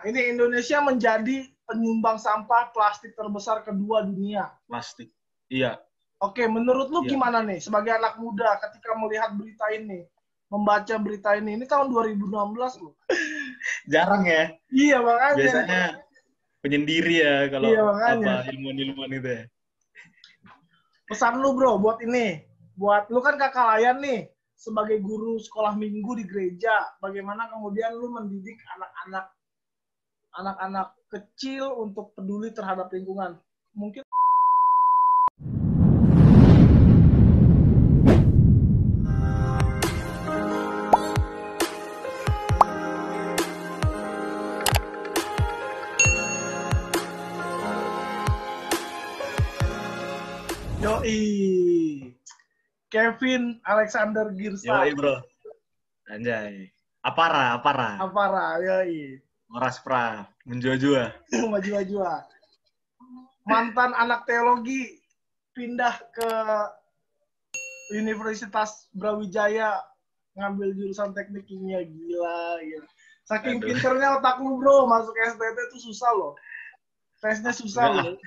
Ini Indonesia menjadi penyumbang sampah plastik terbesar kedua dunia. Plastik. Iya. Oke, menurut lu Iya. gimana nih sebagai anak muda ketika melihat berita ini, membaca berita ini tahun 2016 loh. Jarang ya. Iya makanya. Biasanya penyendiri ya Iya kalau makanya. ilmuwan itu ya. Pesan lu bro buat ini, buat lu kan kakak layan nih sebagai guru sekolah minggu di gereja, bagaimana kemudian lu mendidik anak-anak kecil untuk peduli terhadap lingkungan. Mungkin Yoi, Kevin Alexander Girsa. Yoi bro. Anjay. Apara. Apara, yoi. Moras pra. Menjua-jua. Maju-maju. Mantan anak teologi pindah ke Universitas Brawijaya ngambil jurusan teknik kimia. Gila. Saking pinternya otak lu bro, masuk STT itu susah loh. Tesnya susah loh.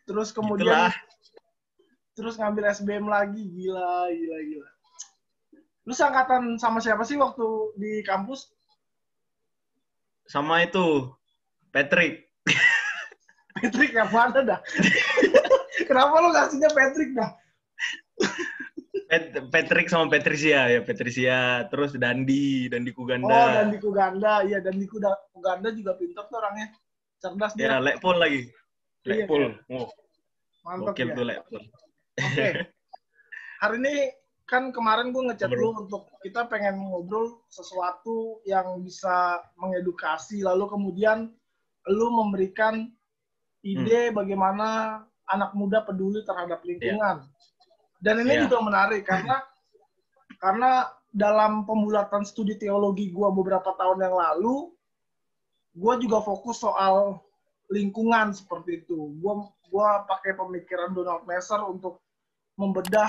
Terus kemudian terus ngambil SBM lagi. Gila. Lu seangkatan sama siapa sih waktu di kampus? Sama itu Patrick. Patrick yang mana dah? Kenapa lu ngasihnya Patrick dah? Patrick sama Patricia ya, Patricia, terus Dandi Kuganda. Oh, Dandi Kuganda. Iya, Dandi Kuganda juga pintar tuh orangnya. Cerdas dia. Ya, Lekpol lagi. Lekpol. Iya. Mantap ya. Tuh Lekpol. Oke. Hari ini kan kemarin gue ngechat lu untuk kita pengen ngobrol sesuatu yang bisa mengedukasi, lalu kemudian lu memberikan ide bagaimana anak muda peduli terhadap lingkungan. Dan ini juga menarik karena dalam pembulatan studi teologi gue beberapa tahun yang lalu, gue juga fokus soal lingkungan seperti itu. Gue pakai pemikiran Donald Messer untuk membedah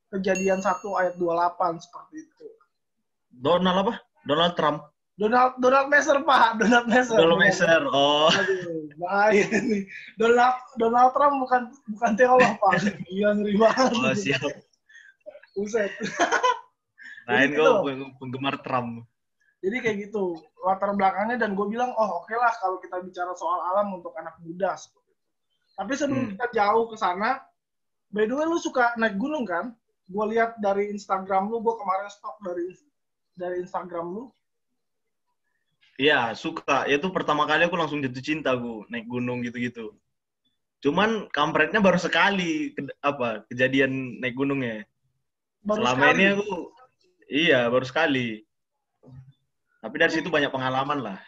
kejadian 1 ayat 28 seperti itu. Donald apa? Donald Trump. Donald Messer, Pak. Donald Messer. Oh. Aduh, bahaya nih. Donald Trump bukan teolog, Pak. Iya, ngeri banget. Oh, siap. Buset. Lain gue penggemar Trump. Jadi kayak gitu latar belakangnya, dan gue bilang, oh oke lah kalau kita bicara soal alam untuk anak muda. Tapi sebelum kita jauh ke sana, by the way lu suka naik gunung kan? Gue lihat dari Instagram lu, gue kemarin stok dari Instagram lu. Iya, suka. Itu pertama kali aku langsung jatuh cinta gue naik gunung gitu-gitu. Cuman kampretnya baru sekali kejadian naik gunungnya. Selama ini aku baru sekali. Tapi dari situ banyak pengalaman lah.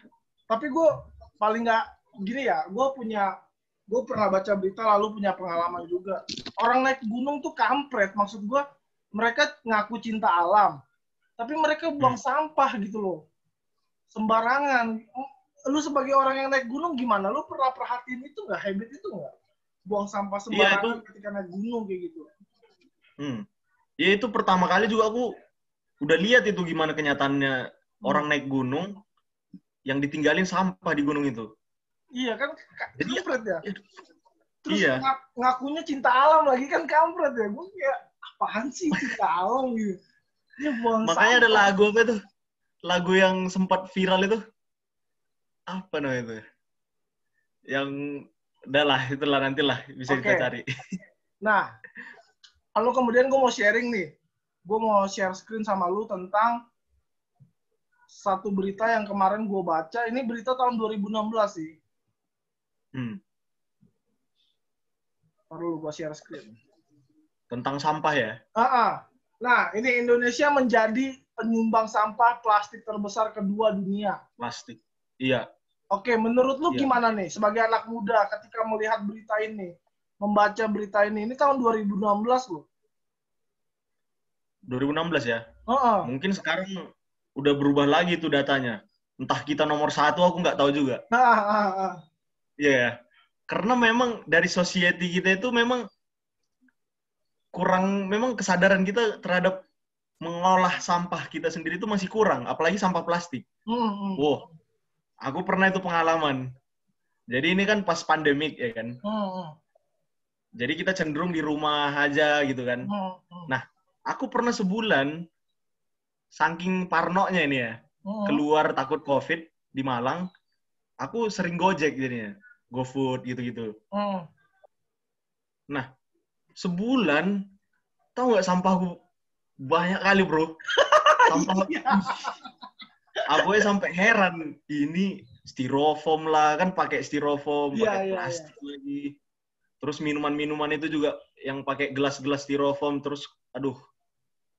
Tapi gue paling nggak gini ya, gue pernah baca berita lalu punya pengalaman juga. Orang naik gunung tuh kampret, maksud gue mereka ngaku cinta alam, tapi mereka buang sampah gitu loh, sembarangan. Lu sebagai orang yang naik gunung gimana? Lu pernah perhatiin itu nggak, habit itu nggak? Buang sampah sembarangan ketika naik gunung kayak gitu. Ya itu pertama kali juga aku udah lihat itu gimana kenyataannya orang naik gunung yang ditinggalin sampah di gunung itu. Iya kan, kampret ya. Terus ngakunya cinta alam lagi kan, kampret ya. Gue kayak apaan sih cinta alam gitu. Ya, makanya ada lagu apa itu? Lagu yang sempat viral itu. Apa namanya itu? Yang udahlah, itulah nantilah bisa kita cari. Nah, lalu kemudian gue mau sharing nih. Gue mau share screen sama lu tentang satu berita yang kemarin gue baca. Ini berita tahun 2016 sih. Perlu gue share screen. Tentang sampah ya? Nah, ini Indonesia menjadi penyumbang sampah plastik terbesar kedua dunia. Plastik. Iya. Oke, menurut lu gimana nih sebagai anak muda ketika melihat berita ini, membaca berita ini tahun 2016 loh. 2016 ya? Mungkin sekarang udah berubah lagi tuh datanya. Entah kita nomor 1, aku nggak tahu juga. Iya. Karena memang dari society kita itu memang kurang, memang kesadaran kita terhadap mengolah sampah kita sendiri itu masih kurang, apalagi sampah plastik. Wow, aku pernah itu pengalaman. Jadi ini kan pas pandemik ya kan. Jadi kita cenderung di rumah aja gitu kan. Nah, aku pernah sebulan, saking parnonya ini ya, keluar takut COVID di Malang, aku sering Gojek jadinya. GoFood gitu-gitu. Nah, sebulan, tahu nggak sampahku banyak kali bro. Sampah, aku sampai heran. Ini styrofoam lah, kan pakai styrofoam, pakai plastik lagi. Terus minuman-minuman itu juga yang pakai gelas-gelas styrofoam. Terus, aduh,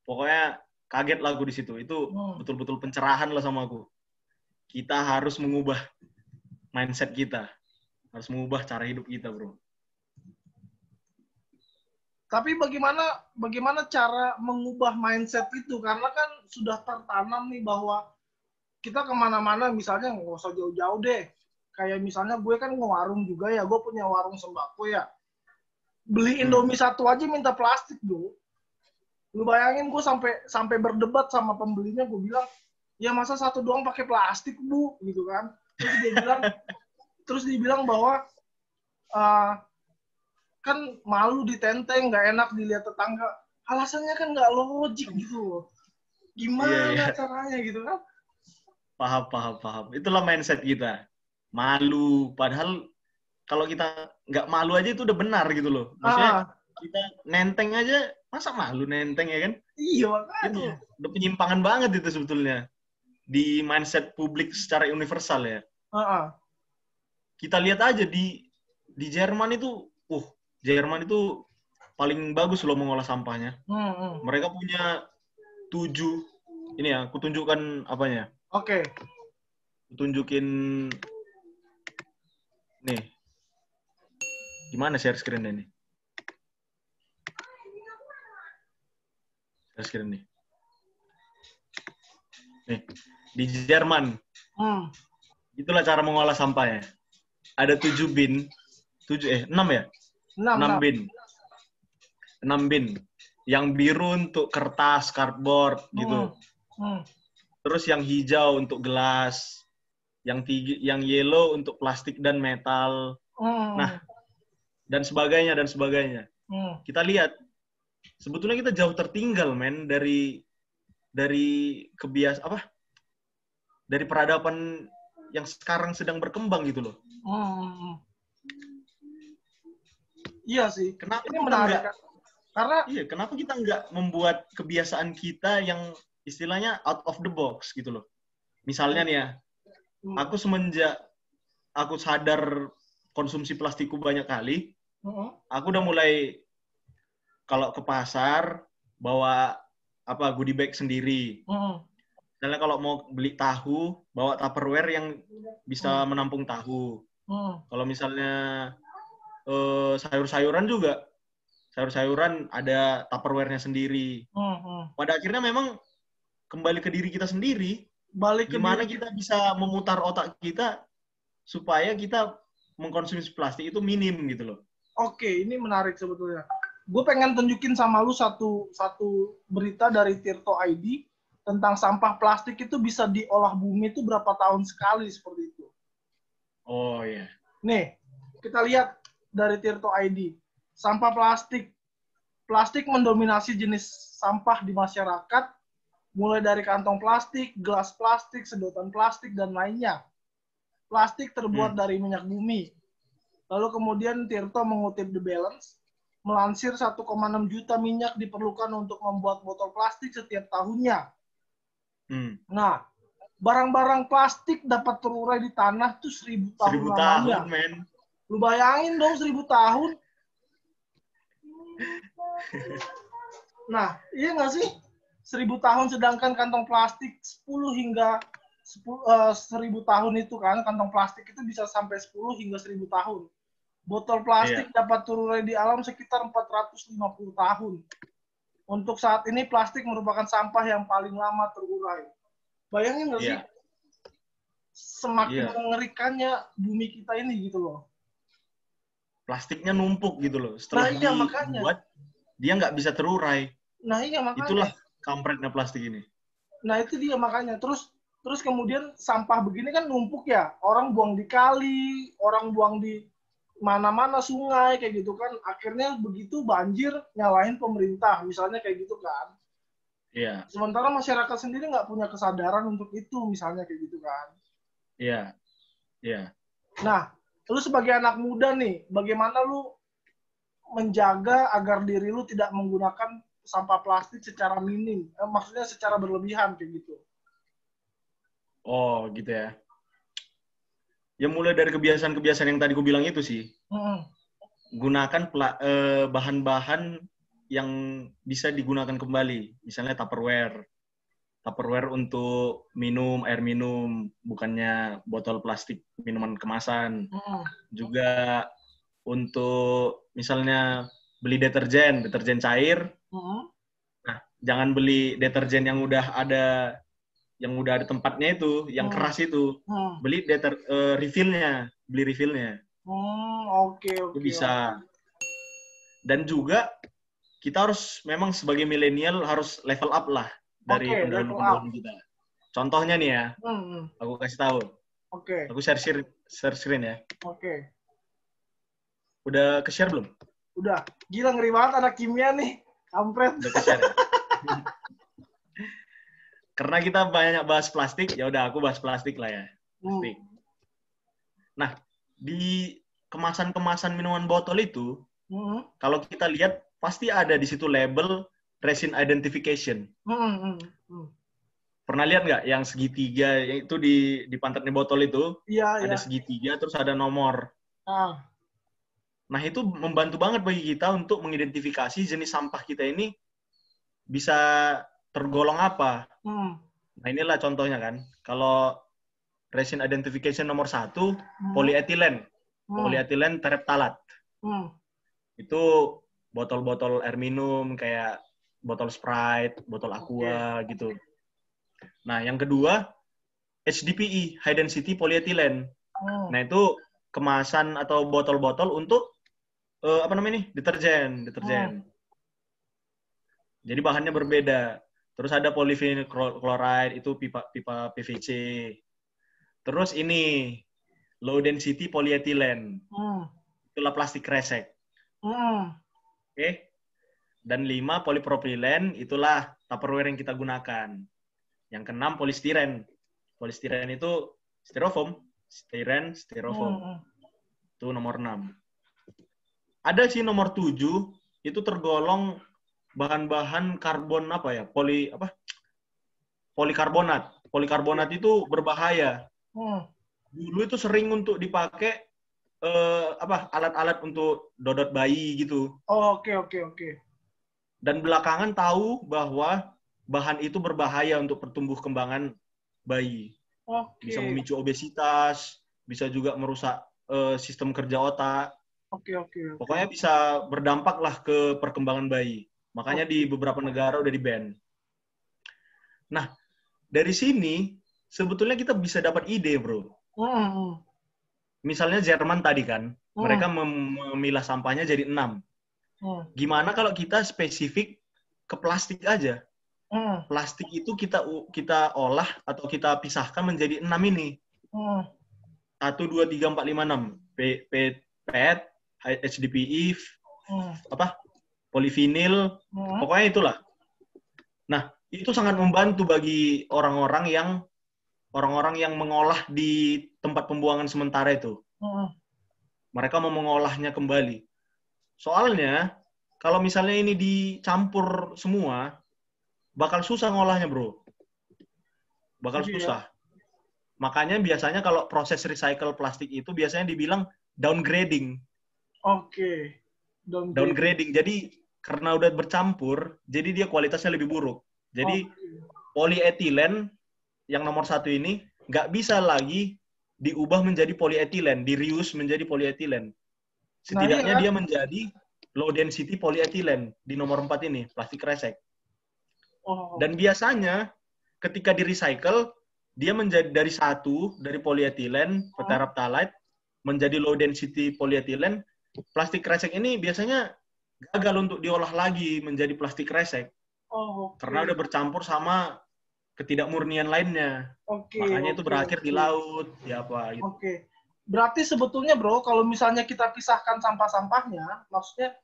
pokoknya kaget lah aku di situ. Itu betul-betul pencerahan lah sama aku. Kita harus mengubah mindset kita. Harus mengubah cara hidup kita, bro. Tapi bagaimana cara mengubah mindset itu? Karena kan sudah tertanam nih bahwa kita kemana-mana, misalnya nggak usah jauh-jauh deh. Kayak misalnya gue kan ngewarung juga ya, gue punya warung sembako ya. Beli Indomie satu aja minta plastik, bro. Lu bayangin gue sampai berdebat sama pembelinya, gue bilang, ya masa satu doang pakai plastik, Bu, gitu kan. Terus dia bilang bahwa kan malu ditenteng, nggak enak dilihat tetangga. Alasannya kan nggak logik gitu. Gimana caranya gitu kan? Paham. Itulah mindset kita. Malu. Padahal kalau kita nggak malu aja itu udah benar gitu loh. Maksudnya kita nenteng aja, masa malu nenteng ya kan? Iya, makanya. Itu udah penyimpangan banget itu sebetulnya. Di mindset publik secara universal ya. Kita lihat aja di Jerman itu, Jerman itu paling bagus loh mengolah sampahnya. Mereka punya 7, ini ya, aku tunjukkan apanya. Oke. Tunjukin, nih. Gimana share screen-nya nih? Share screen nih. Nih, di Jerman. Itulah cara mengolah sampahnya. Ada 7 bin. 6 ya? 6 bin. 6 bin. Yang biru untuk kertas, cardboard, gitu. Terus yang hijau untuk gelas. Yang yellow untuk plastik dan metal. Nah, dan sebagainya. Kita lihat. Sebetulnya kita jauh tertinggal, men, dari dari peradaban yang sekarang sedang berkembang gitu loh. Iya sih. Kenapa ini kita menarik? Kenapa kita nggak membuat kebiasaan kita yang istilahnya out of the box gitu loh. Misalnya nih ya, aku semenjak aku sadar konsumsi plastikku banyak kali, aku udah mulai kalau ke pasar bawa goodie bag sendiri. Misalnya kalau mau beli tahu, bawa Tupperware yang bisa menampung tahu. Kalau misalnya sayur-sayuran juga, sayur-sayuran ada Tupperware-nya sendiri. Pada akhirnya memang kembali ke diri kita sendiri. Gimana kita bisa memutar otak kita supaya kita mengkonsumsi plastik itu minim gitu loh. Oke, ini menarik sebetulnya. Gue pengen tunjukin sama lu satu berita dari Tirto ID tentang sampah plastik itu bisa diolah bumi itu berapa tahun sekali seperti itu. Oh iya. Nih, kita lihat dari Tirto ID. Sampah plastik. Plastik mendominasi jenis sampah di masyarakat, mulai dari kantong plastik, gelas plastik, sedotan plastik, dan lainnya. Plastik terbuat dari minyak bumi. Lalu kemudian Tirto mengutip The Balance, melansir 1,6 juta minyak diperlukan untuk membuat botol plastik setiap tahunnya. Nah, barang-barang plastik dapat terurai di tanah tuh 1000 tahun 1000 lamanya. Tahun, men. Lu bayangin dong 1000 tahun. Nah, iya nggak sih? 1000 tahun sedangkan kantong plastik 10 hingga 1000 tahun itu kan, kantong plastik itu bisa sampai 10 hingga 1000 tahun. Botol plastik dapat terurai di alam sekitar 450 tahun. Untuk saat ini plastik merupakan sampah yang paling lama terurai. Bayangin nggak sih? Semakin mengerikannya bumi kita ini gitu loh. Plastiknya numpuk gitu loh. Setelah dibuat, dia nggak bisa terurai. Nah iya makanya. Itulah kampretnya plastik ini. Nah itu dia makanya. Terus terus kemudian sampah begini kan numpuk ya, orang buang di kali, orang buang di mana-mana sungai kayak gitu kan, akhirnya begitu banjir nyalahin pemerintah misalnya kayak gitu kan. Iya. Sementara masyarakat sendiri nggak punya kesadaran untuk itu misalnya kayak gitu kan. Iya. Iya. Nah, lu sebagai anak muda nih, bagaimana lu menjaga agar diri lu tidak menggunakan sampah plastik secara minim, maksudnya secara berlebihan kayak gitu. Oh, gitu ya. Ya mulai dari kebiasaan-kebiasaan yang tadi gue bilang itu sih. Gunakan bahan-bahan yang bisa digunakan kembali. Misalnya Tupperware. Tupperware untuk minum, air minum, bukannya botol plastik minuman kemasan. Juga untuk misalnya beli deterjen cair. Nah, jangan beli deterjen yang udah ada tempatnya itu, yang keras itu. Beli refillnya, Oke. Itu bisa. Dan juga kita harus memang sebagai milenial harus level up lah dari pendahulu-pendahulu kita. Contohnya nih ya, aku kasih tahu. Aku share screen ya. Udah ke-share belum? Udah. Gila, ngeri banget anak kimia nih. Kampret. Udah ke-share ya? Karena kita banyak bahas plastik, ya udah aku bahas plastik lah ya. Plastik. Nah, di kemasan-kemasan minuman botol itu, kalau kita lihat pasti ada di situ label resin identification. Pernah lihat nggak yang segitiga itu di pantatnya botol itu? Iya. Ada segitiga terus ada nomor. Nah, itu membantu banget bagi kita untuk mengidentifikasi jenis sampah kita ini bisa tergolong apa. Nah, inilah contohnya kan. Kalau resin identification nomor 1, polietilen. Polietilen tereptalat. Itu botol-botol air minum kayak botol Sprite, botol Aqua gitu. Nah, yang kedua HDPE, high density polyethylene. Nah, itu kemasan atau botol-botol untuk deterjen. Jadi bahannya berbeda. Terus ada polyvinyl chloride, itu pipa PVC. Terus ini low density polyethylene. Itulah plastik kresek. Oke. Dan 5 polipropilen, itulah Tupperware yang kita gunakan. Yang ke-6 polistiren. Polistiren itu styrofoam. Styrofoam. Itu nomor 6. Ada sih nomor 7, itu tergolong bahan-bahan karbon polikarbonat. Polikarbonat itu berbahaya. Dulu itu sering untuk dipakai alat-alat untuk dodot bayi gitu. Oke. Dan belakangan tahu bahwa bahan itu berbahaya untuk pertumbuh kembangan bayi. Bisa memicu obesitas, bisa juga merusak sistem kerja otak. Pokoknya bisa berdampak lah ke perkembangan bayi. Makanya di beberapa negara udah di-ban. Nah, dari sini sebetulnya kita bisa dapat ide, bro. Misalnya Jerman tadi kan, mereka memilah sampahnya jadi 6. Gimana kalau kita spesifik ke plastik aja? Plastik itu kita olah atau kita pisahkan menjadi 6 ini. 1, 2, 3, 4, 5, 6. PET, HDPE, polivinil, pokoknya itulah. Nah, itu sangat membantu bagi orang-orang yang mengolah di tempat pembuangan sementara itu. Mereka mau mengolahnya kembali. Soalnya, kalau misalnya ini dicampur semua, bakal susah ngolahnya, bro. Bakal susah. Makanya biasanya kalau proses recycle plastik itu biasanya dibilang downgrading. Downgrading. Jadi karena udah bercampur, jadi dia kualitasnya lebih buruk. Jadi polyethylene yang nomor 1 ini nggak bisa lagi diubah menjadi polyethylene, di-reuse menjadi polyethylene. Setidaknya dia menjadi low density polyethylene di nomor 4 ini, plastik kresek. Dan biasanya ketika di-recycle, dia menjadi dari polyethylene, terephthalate, menjadi low density polyethylene. Plastik kresek ini biasanya gagal untuk diolah lagi menjadi plastik kresek. Karena udah bercampur sama ketidakmurnian lainnya. Makanya itu berakhir di laut, ya apa gitu. Oke. Berarti sebetulnya bro, kalau misalnya kita pisahkan sampah-sampahnya, maksudnya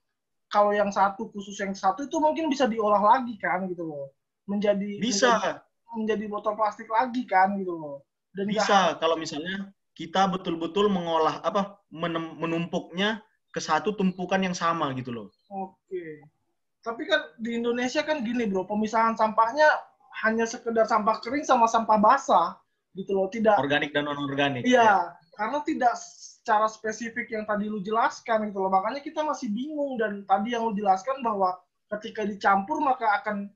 kalau yang satu khusus yang satu itu mungkin bisa diolah lagi kan gitu loh. Menjadi botol plastik lagi kan gitu loh. Dan bisa kalau misalnya kita betul-betul mengolah menumpuknya ke satu tumpukan yang sama gitu loh. Oke. Tapi kan di Indonesia kan gini bro, pemisahan sampahnya hanya sekedar sampah kering sama sampah basah gitu loh, tidak organik dan non organik. Iya, karena tidak secara spesifik yang tadi lu jelaskan gitu loh. Makanya kita masih bingung, dan tadi yang lu jelaskan bahwa ketika dicampur maka akan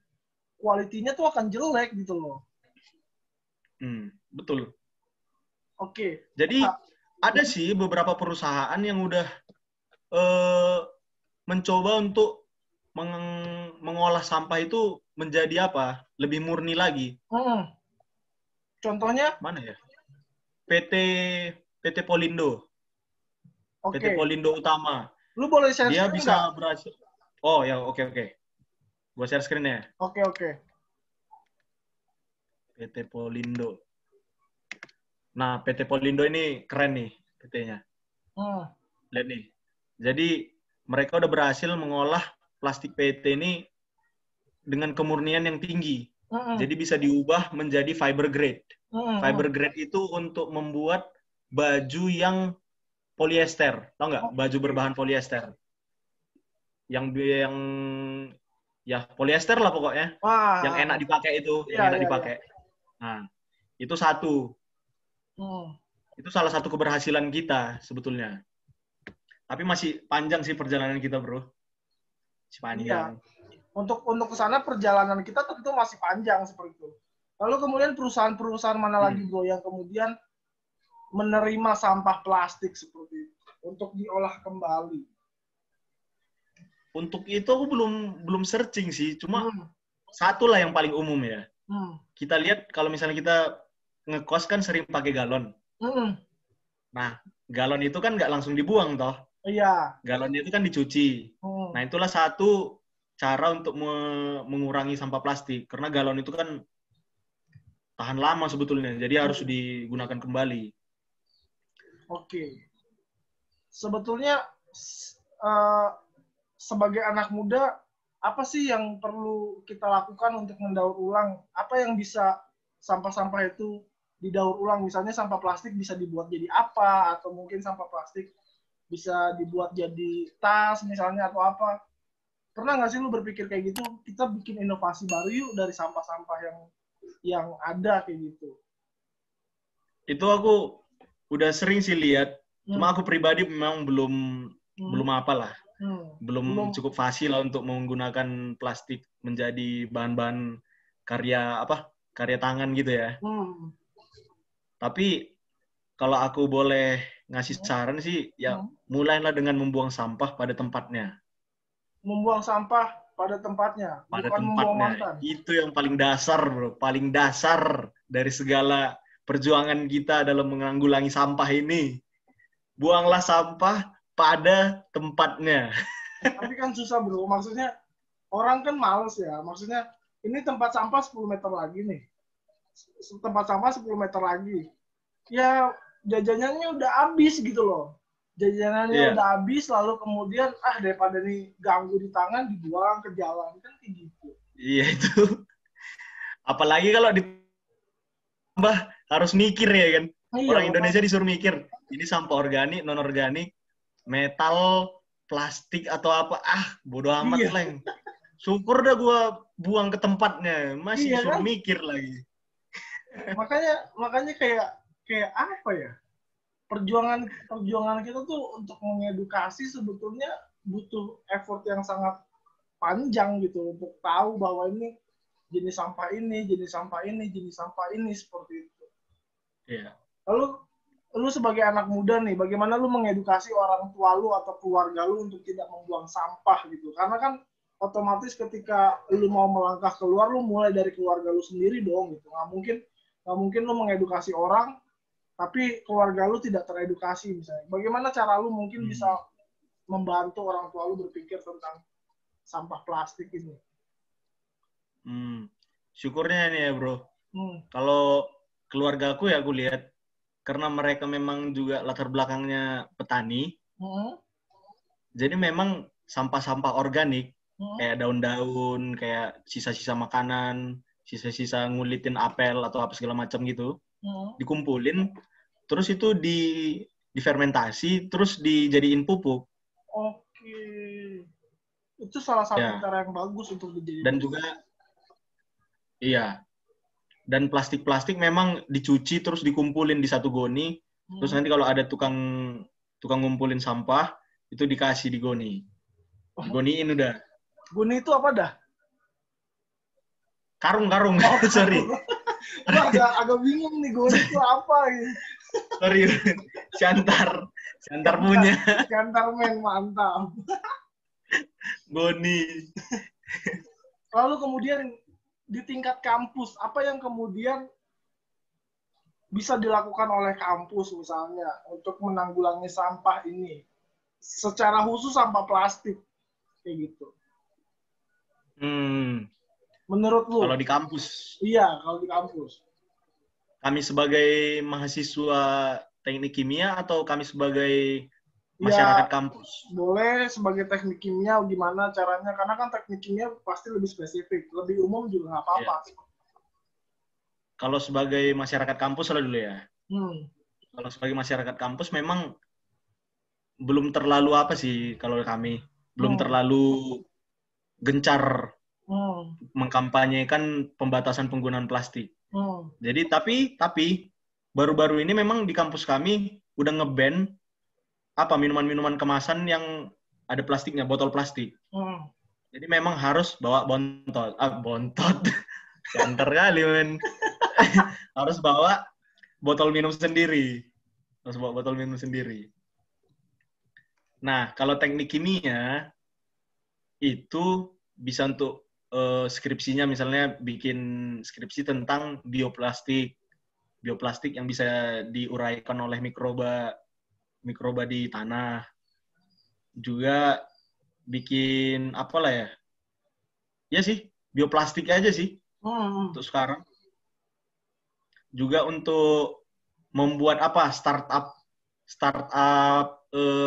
kualitinya tuh akan jelek gitu loh. Betul. Oke. Jadi ada sih beberapa perusahaan yang udah mencoba untuk mengolah sampah itu menjadi apa? Lebih murni lagi. Contohnya? Mana ya? PT Polindo. PT Polindo Utama. Lu boleh share Dia screen bisa nggak? berhasil. Oh ya, oke. Gua share screen ya. Oke. PT Polindo. Nah, PT Polindo ini keren nih PT-nya. Lihat nih. Jadi mereka udah berhasil mengolah plastik PET ini dengan kemurnian yang tinggi. Jadi bisa diubah menjadi fiber grade. Fiber grade itu untuk membuat baju yang polyester. Tahu nggak? Baju berbahan polyester. Yang ya polyester lah pokoknya. Yang enak dipakai itu. Yang enak dipakai. Nah, itu satu. Itu salah satu keberhasilan kita sebetulnya. Tapi masih panjang sih perjalanan kita, bro. Masih panjang. Iya. Untuk ke sana perjalanan kita tentu masih panjang seperti itu. Lalu kemudian perusahaan-perusahaan mana lagi, bro, yang kemudian menerima sampah plastik seperti itu untuk diolah kembali? Untuk itu aku belum searching sih, cuma satu lah yang paling umum ya. Kita lihat kalau misalnya kita ngekos kan sering pakai galon. Nah, galon itu kan nggak langsung dibuang toh. Iya. Galonnya itu kan dicuci. Nah, itulah satu cara untuk mengurangi sampah plastik. Karena galon itu kan tahan lama sebetulnya, jadi harus digunakan kembali. Oke. Sebetulnya sebagai anak muda, apa sih yang perlu kita lakukan untuk mendaur ulang? Apa yang bisa sampah-sampah itu didaur ulang? Misalnya sampah plastik bisa dibuat jadi apa? Atau mungkin sampah plastik bisa dibuat jadi tas misalnya atau apa? Pernah nggak sih lu berpikir kayak gitu? Kita bikin inovasi baru yuk dari sampah-sampah yang ada kayak gitu. Itu aku udah sering sih lihat. Cuma aku pribadi memang belum apalah. Belum cukup fasih lah untuk menggunakan plastik menjadi bahan-bahan karya tangan gitu ya. Tapi kalau aku boleh ngasih saran sih, ya mulailah dengan membuang sampah pada tempatnya. Membuang sampah pada tempatnya, bukan membuang mantan. Itu yang paling dasar, bro. Paling dasar dari segala perjuangan kita dalam menanggulangi sampah ini. Buanglah sampah pada tempatnya. Tapi kan susah, bro. Maksudnya, orang kan males ya. Maksudnya, ini tempat sampah 10 meter lagi nih. Tempat sampah 10 meter lagi. Ya, jajanannya udah habis gitu loh. Jajanannya udah habis, lalu kemudian daripada nih ganggu di tangan, dibuang ke jalan, kan kayak gitu. Iya itu. Apalagi kalau ditambah harus mikir ya kan. Orang Indonesia disuruh mikir, ini sampah organik, non organik, metal, plastik atau apa, bodo amat leng. Syukur dah gue buang ke tempatnya, masih disuruh kan? Mikir lagi. Makanya kayak apa ya? Perjuangan kita tuh untuk mengedukasi sebetulnya butuh effort yang sangat panjang gitu untuk tahu bahwa ini jenis sampah ini, jenis sampah ini, jenis sampah ini seperti itu. Iya. Lalu lu sebagai anak muda nih, bagaimana lu mengedukasi orang tua lu atau keluarga lu untuk tidak membuang sampah gitu? Karena kan otomatis ketika lu mau melangkah keluar, lu mulai dari keluarga lu sendiri dong gitu. Nggak mungkin lu mengedukasi orang tapi keluarga lu tidak teredukasi misalnya. Bagaimana cara lu mungkin bisa membantu orang tua lu berpikir tentang sampah plastik ini? Syukurnya nih ya bro, Kalau keluarga aku ya aku lihat, karena mereka memang juga latar belakangnya petani, jadi memang sampah-sampah organik, kayak daun-daun, kayak sisa-sisa makanan, sisa-sisa ngulitin apel atau apa segala macam gitu, dikumpulin, terus itu difermentasi, terus dijadiin pupuk. Oke. Itu salah satu Ya. cara yang bagus untuk dijadiin. Dan juga, iya. Dan plastik-plastik memang dicuci terus dikumpulin di satu goni. Terus nanti kalau ada tukang ngumpulin sampah, itu dikasih di goni. Digoniin udah. Goni itu apa dah? Karung. Sorry. Gue agak bingung nih, goni itu apa gitu. Sorry. Siantar punya. Siantar men, mantap. Goni. Lalu kemudian di tingkat kampus, apa yang kemudian bisa dilakukan oleh kampus misalnya untuk menanggulangi sampah ini? Secara khusus sampah plastik, kayak gitu. Menurut lu? Kalau di kampus? Iya, kalau di kampus. Kami sebagai mahasiswa teknik kimia atau kami sebagai masyarakat kampus? Boleh sebagai teknik kimia gimana caranya, karena kan teknik kimia pasti lebih spesifik, lebih umum juga nggak apa-apa. Ya. Kalau sebagai masyarakat kampus lah dulu ya. Kalau sebagai masyarakat kampus memang belum terlalu apa sih kalau kami, belum terlalu gencar mengkampanyekan pembatasan penggunaan plastik. Jadi tapi baru-baru ini memang di kampus kami udah nge-ban minuman-minuman kemasan yang ada plastiknya, botol plastik. Jadi memang harus bawa bontot. Canter kali, men. Harus bawa botol minum sendiri. Nah, kalau teknik kimia itu bisa untuk skripsinya, misalnya bikin skripsi tentang bioplastik yang bisa diuraikan oleh mikroba di tanah. Juga bikin apalah ya? Ya sih, bioplastik aja sih untuk sekarang. Juga untuk membuat startup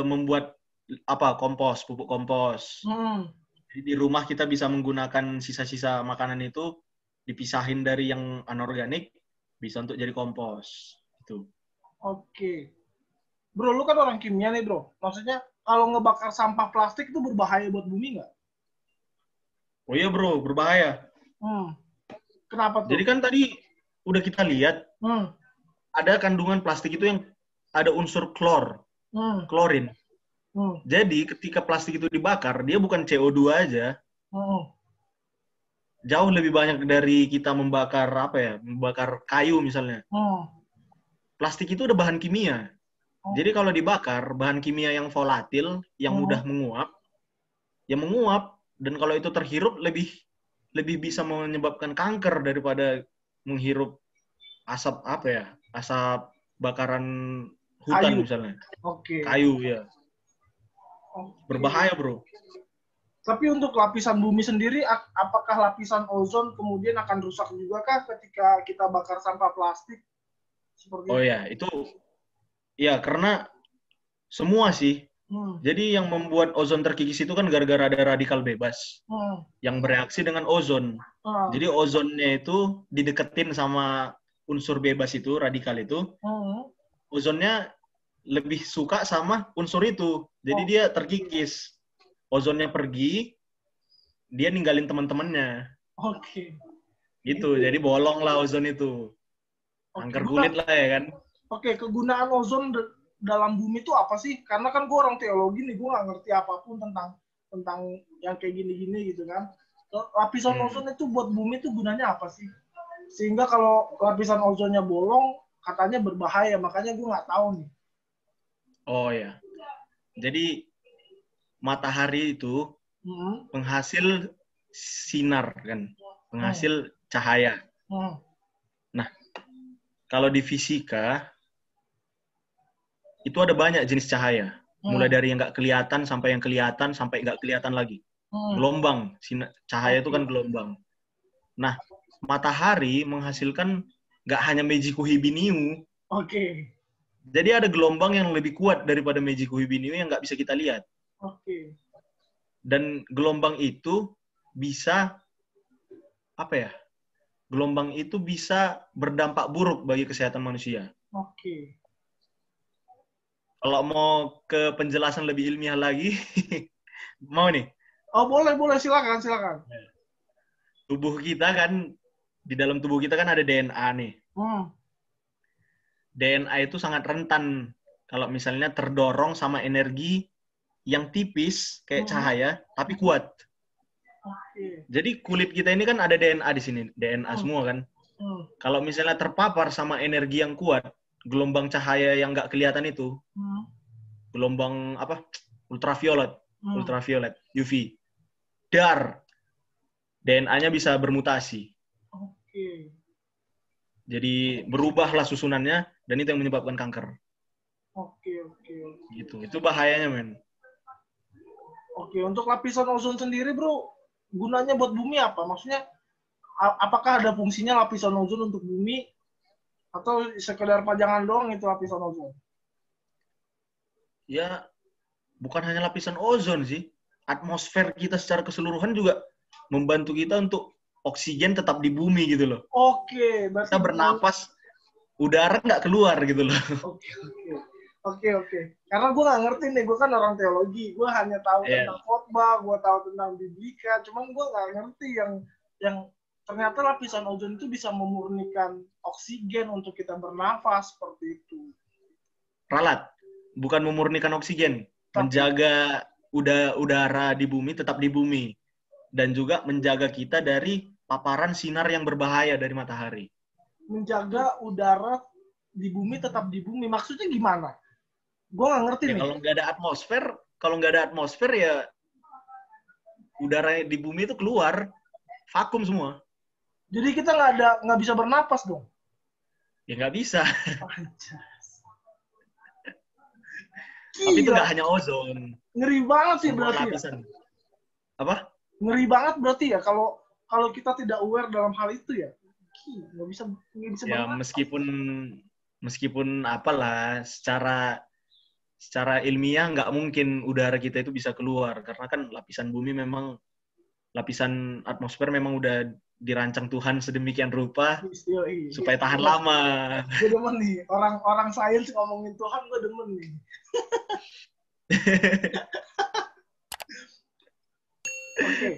membuat pupuk kompos. Jadi di rumah kita bisa menggunakan sisa-sisa makanan itu, dipisahin dari yang anorganik, bisa untuk jadi kompos. Gitu. Oke. Bro, lu kan orang kimia nih, bro. Maksudnya, kalau ngebakar sampah plastik itu berbahaya buat bumi nggak? Oh iya, bro, berbahaya. Kenapa tuh? Jadi kan tadi udah kita lihat, ada kandungan plastik itu yang ada unsur klorin. Jadi ketika plastik itu dibakar, dia bukan CO2 aja. Jauh lebih banyak dari kita membakar membakar kayu misalnya. Plastik itu udah bahan kimia. Jadi kalau dibakar, bahan kimia yang volatil, yang mudah menguap, ya menguap. Dan kalau itu terhirup, lebih bisa menyebabkan kanker daripada menghirup asap asap bakaran hutan kayu. Misalnya. Kayu, ya. Berbahaya, bro. Tapi untuk lapisan bumi sendiri, apakah lapisan ozon kemudian akan rusak juga kah ketika kita bakar sampah plastik? Ya, itu ya karena semua sih. Jadi yang membuat ozon terkikis itu kan gara-gara ada radikal bebas yang bereaksi dengan ozon. Jadi ozonnya itu dideketin sama unsur bebas itu, radikal itu. Ozonnya lebih suka sama unsur itu. Jadi dia terkikis. Ozonnya pergi, dia ninggalin teman-temannya. Oke. Gitu, jadi bolong lah ozon itu. Kanker kulit lah ya kan. Oke, kegunaan ozon dalam bumi itu apa sih? Karena kan gue orang teologi nih, gue nggak ngerti apapun tentang yang kayak gini-gini gitu kan. Lapisan ozon itu buat bumi itu gunanya apa sih? Sehingga kalau lapisan ozonnya bolong, katanya berbahaya, makanya gue nggak tahu nih. Oh ya, jadi matahari itu penghasil sinar kan, penghasil cahaya. Nah, kalau di fisika itu ada banyak jenis cahaya, mulai dari yang nggak kelihatan sampai yang kelihatan sampai nggak kelihatan lagi. Gelombang, cahaya itu kan gelombang. Nah, matahari menghasilkan nggak hanya Meiji Kuhibiniu. Oke. Jadi ada gelombang yang lebih kuat daripada Meiji Kuhibiniu yang nggak bisa kita lihat. Oke. Dan gelombang itu bisa, apa ya, gelombang itu bisa berdampak buruk bagi kesehatan manusia. Oke. Kalau mau ke penjelasan lebih ilmiah lagi, mau nih? Oh, boleh, silakan. Tubuh kita kan, di dalam tubuh kita kan ada DNA nih. DNA itu sangat rentan kalau misalnya terdorong sama energi yang tipis kayak cahaya, tapi kuat. Jadi kulit kita ini kan ada DNA di sini, DNA semua kan. Kalau misalnya terpapar sama energi yang kuat, gelombang cahaya yang nggak kelihatan itu, gelombang apa? Ultraviolet, UV, DNA-nya bisa bermutasi. Oke. Jadi berubahlah susunannya dan itu yang menyebabkan kanker. Oke. Gitu. Itu bahayanya, men. Oke, untuk lapisan ozon sendiri, Bro, gunanya buat bumi apa? Maksudnya apakah ada fungsinya lapisan ozon untuk bumi atau sekedar pajangan doang itu lapisan ozon? Ya, bukan hanya lapisan ozon sih. Atmosfer kita secara keseluruhan juga membantu kita untuk oksigen tetap di bumi gitu loh. Oke, berarti kita bernapas, udara nggak keluar gitu loh. Oke. Karena gue nggak ngerti nih, gue kan orang teologi, gue hanya tahu tentang khotbah, gue tahu tentang biblika, cuman gue nggak ngerti yang ternyata lapisan ozon itu bisa memurnikan oksigen untuk kita bernafas seperti itu. Ralat, bukan memurnikan oksigen, menjaga udara di bumi tetap di bumi, dan juga menjaga kita dari paparan sinar yang berbahaya dari matahari. Menjaga udara di bumi tetap di bumi, maksudnya gimana? Gue nggak ngerti nih. Kalau nggak ada atmosfer ya udara di bumi itu keluar, vakum semua. Jadi kita nggak bisa bernapas dong? Ya nggak bisa. Tapi itu nggak hanya ozon. Ngeri banget sih semua berarti. Lapisan. Apa? Ngeri banget berarti ya kalau kita tidak aware dalam hal itu ya. Nggak bisa ya bernapas. Meskipun apalah secara ilmiah nggak mungkin udara kita itu bisa keluar karena kan lapisan bumi memang lapisan atmosfer memang udah dirancang Tuhan sedemikian rupa supaya tahan lama. Gue demen nih orang sains ngomongin Tuhan, gue demen nih. Oke,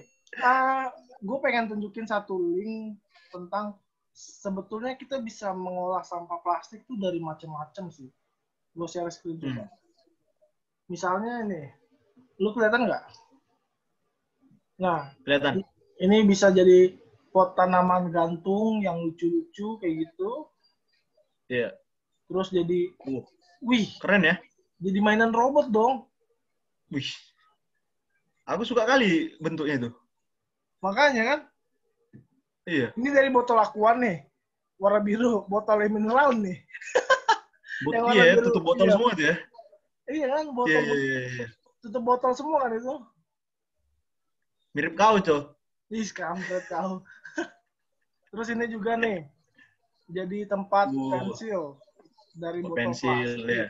gue pengen tunjukin satu link tentang sebetulnya kita bisa mengolah sampah plastik tuh dari macam-macam sih. Gue share screen juga. Misalnya ini, lu kelihatan nggak? Nah, kelihatan. Ini bisa jadi pot tanaman gantung yang lucu-lucu kayak gitu. Iya. Terus jadi, wih, keren ya? Jadi mainan robot dong. Wih, aku suka kali bentuknya itu. Makanya kan? Iya. Ini dari botol Aquan nih, warna biru, botol mineral nih. Iya, tutup botol semua tuh ya. Iya kan, botol tutup botol semua kan itu. Mirip kau, Cok. Ih, kampret kau. Terus ini juga nih, jadi tempat pensil dari botol pensil, plastik. Ya.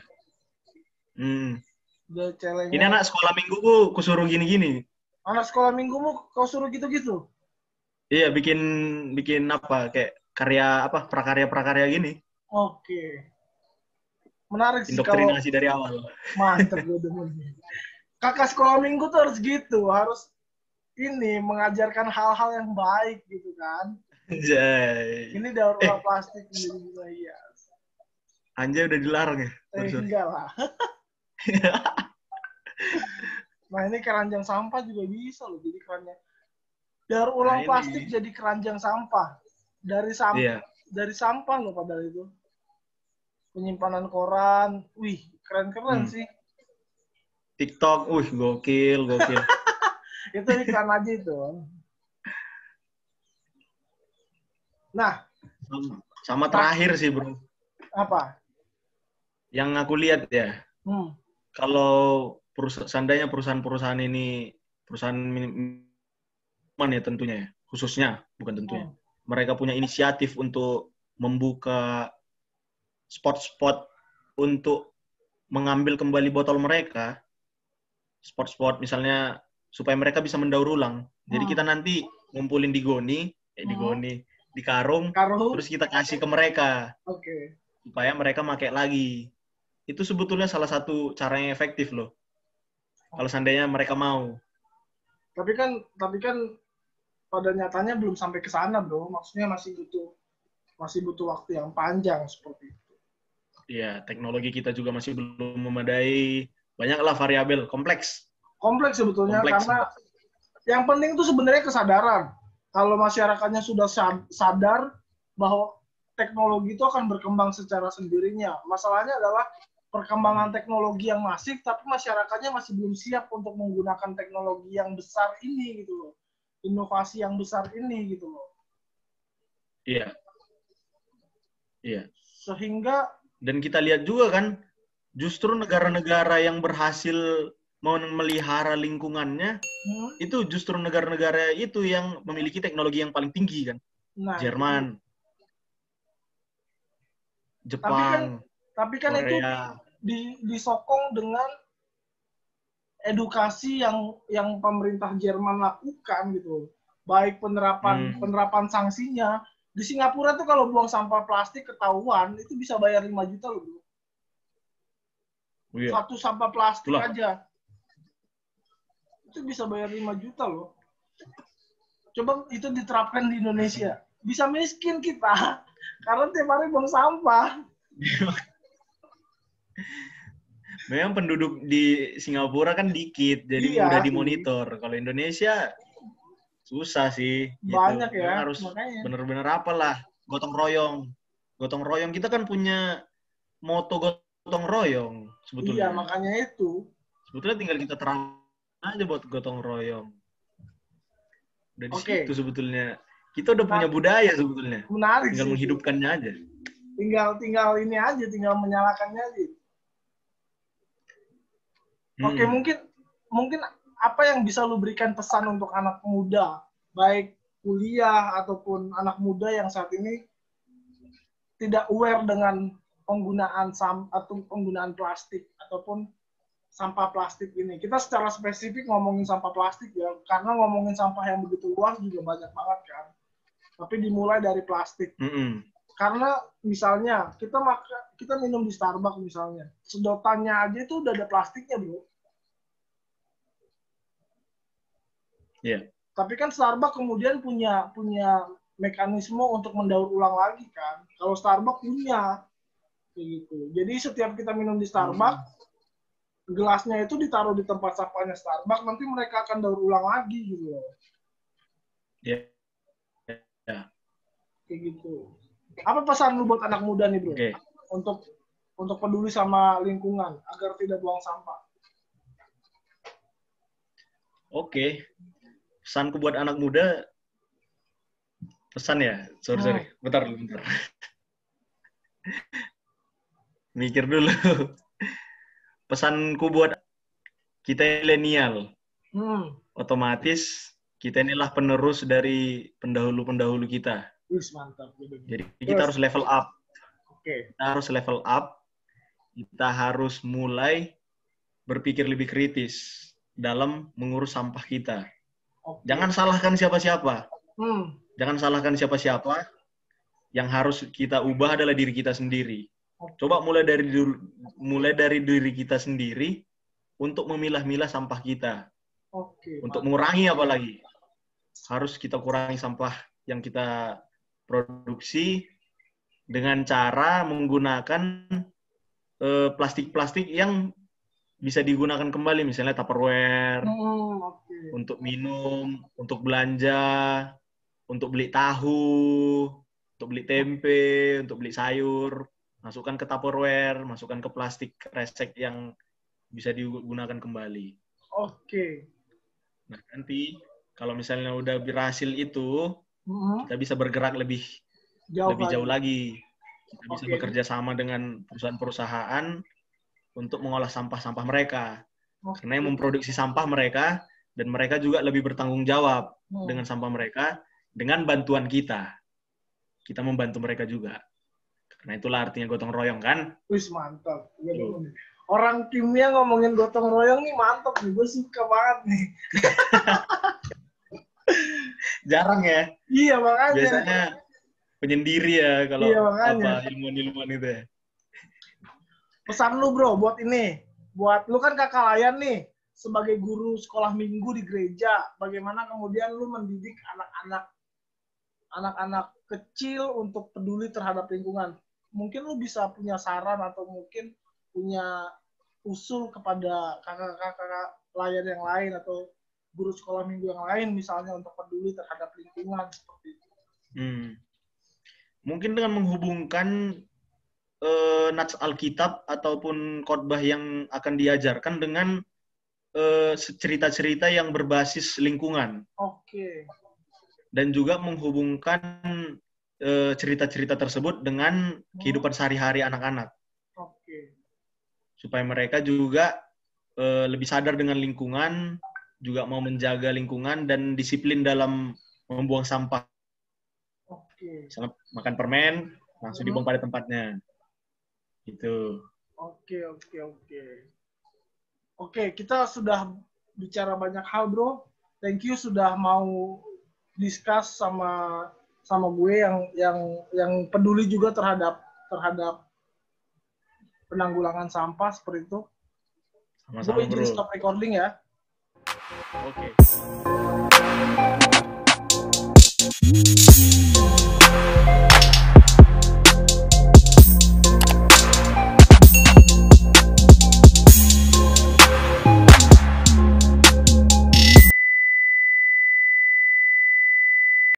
Ini anak sekolah minggu ku suruh gini-gini. Anak sekolah minggumu kau suruh gitu-gitu? Iya, bikin apa, kayak prakarya gini. Oke. Menarik sih kalau indoktrinasi dari awal. Mantap gue demen. Kakak sekolah minggu tuh harus gitu, harus ini mengajarkan hal-hal yang baik gitu kan. Anjay. Ini daur ulang plastik menjadi bunga hias. Anjay udah dilarang ya? Enggak lah. Nah ini keranjang sampah juga bisa loh, jadi keranjang. Daur ulang plastik jadi keranjang sampah. Dari sampah loh padahal itu. Penyimpanan koran, wih keren-keren sih. TikTok, gokil. Itu iklan aja itu. Nah, sama terakhir sih bro. Apa? Yang aku lihat ya, kalau seandainya perusahaan ini perusahaan minuman ya tentunya ya, khususnya bukan tentunya. mereka punya inisiatif untuk membuka spot-spot untuk mengambil kembali botol mereka, spot-spot misalnya supaya mereka bisa mendaur ulang. Jadi kita nanti ngumpulin di goni, di karung, terus kita kasih ke mereka. Supaya mereka pakai lagi. Itu sebetulnya salah satu cara yang efektif loh. Kalau seandainya mereka mau. Tapi kan pada nyatanya belum sampai ke sana, bro. Maksudnya masih butuh waktu yang panjang seperti itu. Iya, teknologi kita juga masih belum memadai. Banyaklah variabel, kompleks. Kompleks sebetulnya, karena yang penting itu sebenarnya kesadaran. Kalau masyarakatnya sudah sadar bahwa teknologi itu akan berkembang secara sendirinya. Masalahnya adalah perkembangan teknologi yang masif, tapi masyarakatnya masih belum siap untuk menggunakan teknologi yang besar ini gitu loh. Inovasi yang besar ini gitu loh. Iya. Sehingga dan kita lihat juga kan, justru negara-negara yang berhasil memelihara lingkungannya, itu justru negara-negara itu yang memiliki teknologi yang paling tinggi kan. Nah, Jerman, Jepang, tapi kan Korea. Itu disokong dengan edukasi yang pemerintah Jerman lakukan gitu. Baik penerapan sanksinya. Di Singapura tuh kalau buang sampah plastik ketahuan, itu bisa bayar 5 juta loh, bro. Satu sampah plastik aja. Itu bisa bayar 5 juta loh. Coba itu diterapkan di Indonesia. Bisa miskin kita. Karena tiap hari buang sampah. Memang penduduk di Singapura kan dikit, jadi mudah dimonitor. Kalau Indonesia susah sih. Banyak gitu. Ya. Harus bener-bener apalah, gotong royong. Gotong royong, kita kan punya moto gotong royong sebetulnya. Iya, makanya itu. Sebetulnya tinggal kita terang aja buat gotong royong. Dari situ sebetulnya. Kita udah punya budaya sebetulnya. Menarik tinggal sih, menghidupkannya aja. Tinggal ini aja, tinggal menyalakannya aja. Oke, mungkin apa yang bisa lu berikan pesan untuk anak muda, baik kuliah ataupun anak muda yang saat ini tidak aware dengan penggunaan plastik ataupun sampah plastik ini. Kita secara spesifik ngomongin sampah plastik ya, karena ngomongin sampah yang begitu luas juga banyak banget kan. Tapi dimulai dari plastik. Karena misalnya kita minum di Starbucks misalnya, sedotannya aja itu udah ada plastiknya, bro. Iya. Tapi kan Starbucks kemudian punya mekanisme untuk mendaur ulang lagi kan. Kalau Starbucks punya gitu. Jadi setiap kita minum di Starbucks, gelasnya itu ditaruh di tempat sampahnya Starbucks, nanti mereka akan daur ulang lagi gitu loh. Iya. Kayak gitu. Apa pesan lu buat anak muda nih, bro? Untuk peduli sama lingkungan agar tidak buang sampah. Pesanku buat anak muda, pesan ya? Sorry. Bentar. Mikir dulu. Pesanku buat kita milenial. Otomatis kita inilah penerus dari pendahulu-pendahulu kita. Mantap. Jadi kita harus level up. Kita harus level up. Kita harus mulai berpikir lebih kritis dalam mengurus sampah kita. Jangan salahkan siapa-siapa. Jangan salahkan siapa-siapa. Yang harus kita ubah adalah diri kita sendiri. Coba mulai dari diri kita sendiri untuk memilah-milah sampah kita. Untuk mengurangi apalagi. Harus kita kurangi sampah yang kita produksi dengan cara menggunakan plastik-plastik yang bisa digunakan kembali, misalnya Tupperware, untuk minum, untuk belanja, untuk beli tahu, untuk beli tempe, untuk beli sayur, masukkan ke Tupperware, masukkan ke plastik resek yang bisa digunakan kembali. Nah, nanti kalau misalnya udah berhasil itu, kita bisa bergerak lebih jauh lagi. Kita bisa bekerja sama dengan perusahaan-perusahaan untuk mengolah sampah-sampah mereka. Karena yang memproduksi sampah mereka, dan mereka juga lebih bertanggung jawab dengan sampah mereka, dengan bantuan kita. kita membantu mereka juga. Karena itulah artinya gotong royong kan? Wis mantap. Orang kimia ngomongin gotong royong nih mantap nih, gue suka banget nih. Jarang ya? Iya makanya. Biasanya penyendiri ya kalau iya, ilmuwan-ilmuwan itu ya. Pesan lu bro buat ini, buat lu kan kakak layan nih, sebagai guru sekolah minggu di gereja, bagaimana kemudian lu mendidik anak-anak kecil untuk peduli terhadap lingkungan. Mungkin lu bisa punya saran atau mungkin punya usul kepada kakak-kakak layan yang lain atau guru sekolah minggu yang lain misalnya untuk peduli terhadap lingkungan seperti itu. Mungkin dengan menghubungkan nats Alkitab ataupun khotbah yang akan diajarkan dengan cerita-cerita yang berbasis lingkungan. Oke. Dan juga menghubungkan cerita-cerita tersebut dengan kehidupan sehari-hari anak-anak. Oke. Supaya mereka juga lebih sadar dengan lingkungan, juga mau menjaga lingkungan dan disiplin dalam membuang sampah. Oke. Misalnya makan permen, langsung dibuang pada tempatnya. Gitu. Oke. Oke, kita sudah bicara banyak hal, bro. Thank you sudah mau discuss sama gue yang peduli juga terhadap penanggulangan sampah seperti itu. Sama-sama, gue izin stop recording ya. Oke.